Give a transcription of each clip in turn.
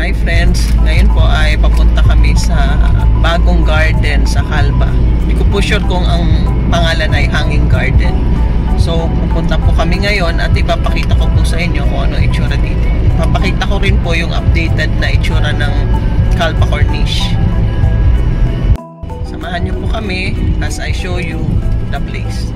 Hi friends, ngayon po ay papunta kami sa bagong garden sa Calba. Hindi ko po sure kung ang pangalan ay Hanging Garden. So pupunta po kami ngayon at ipapakita ko po sa inyo kung ano itsura dito. Papakita ko rin po yung updated na itsura ng Calba Corniche. Samahan niyo po kami as I show you the place.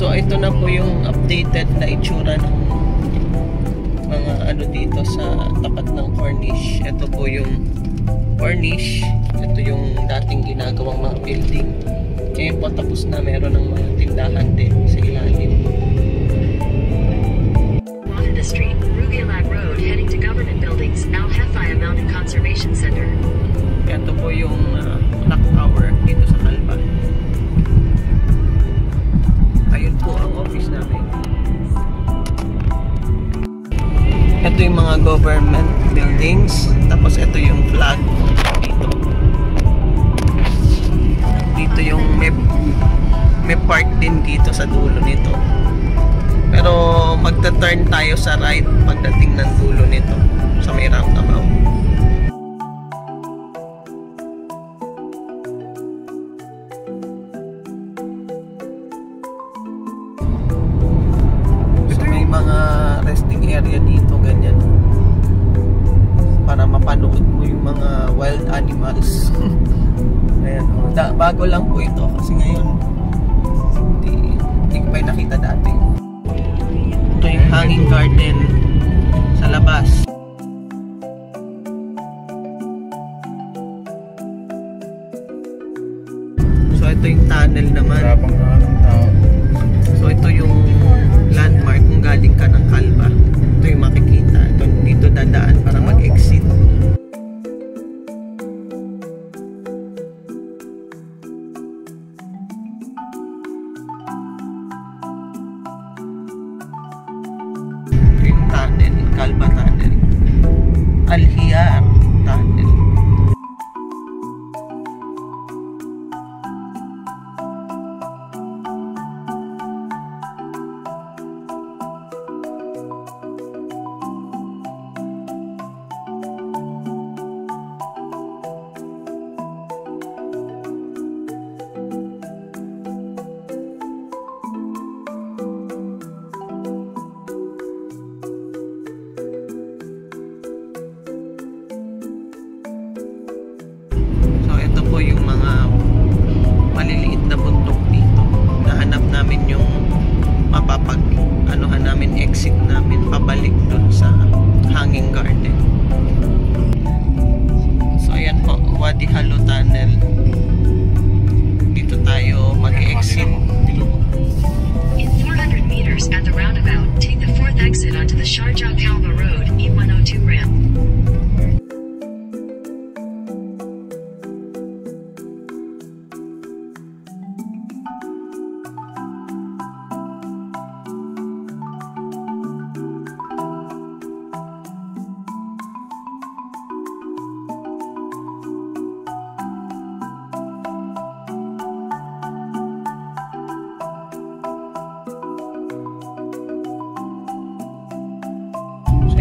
So ito na po yung updated na itsura ng mga ano dito sa tapat ng Corniche. Ito po yung Corniche. Ito yung dating ginagawang mga building. Ngayon po tapos na, meron ng mga tindahan din sa ilalim. Off the street, Rugilac Road heading to Government Buildings, Al Hefaya Mountain Conservation Center. Ito po yung clock tower dito sa Calba. Ayun po ang office namin. Ito yung mga government buildings. Tapos ito yung flag dito. Dito yung may park din dito sa dulo nito. Pero magta-turn tayo sa right pagdating ng dulo nito sa may roundabout. Mga resting area dito, ganyan, para mapanood mo yung mga wild animals. Ayan, bago lang po ito kasi ngayon hindi ko pa nakita dati. Ito yung hanging garden sa labas. So ito yung tunnel naman. So ito yung landmark kung galing ka ng Calba. Ito yung makikita. Ito, dito dadaan para mag-exit. Ito yung tunnel, Calba Tunnel. Alhiar Tunnel. Yung mga maliliit na bundok dito. Nahanap namin yung anuhan namin, exit namin pabalik dun sa Hanging Garden. So ayan po, Wadi Halo Tunnel. Dito tayo mag-exit. In 400 meters at the roundabout, take the 4th exit onto the Sharjah Calba Road, E102 ramp.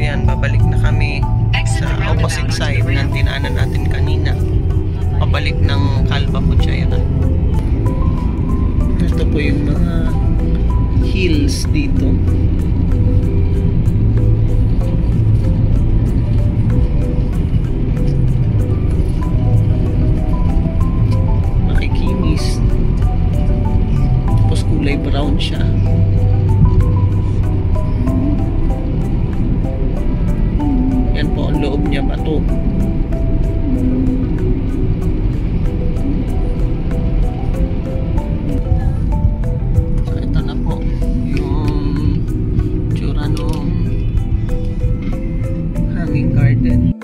Ayan, babalik na kami sa opposite side ng dinaanan natin kanina. Pabalik ng Calba po siya yun. Ito po yung mga hills dito. Makikinis. Tapos kulay brown siya. Yan po ang loob niya, bato. So ito na po yung tsura ng Hanging Garden.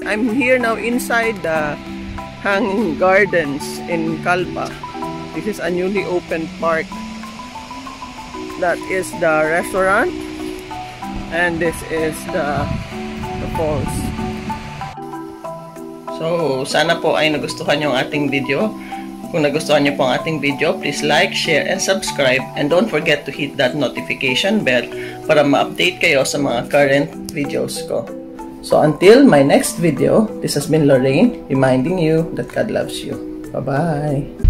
I'm here now inside the Hanging Gardens in Calpa. This is a newly opened park. That is the restaurant, and this is the falls. So, sana po ay nagustuhan yung ating video. Kung nagustuhan niyo po ang ating video, please like, share, and subscribe. And don't forget to hit that notification bell para ma-update kayo sa mga current videos ko. So until my next video, this has been Lorraine reminding you that God loves you. Bye-bye!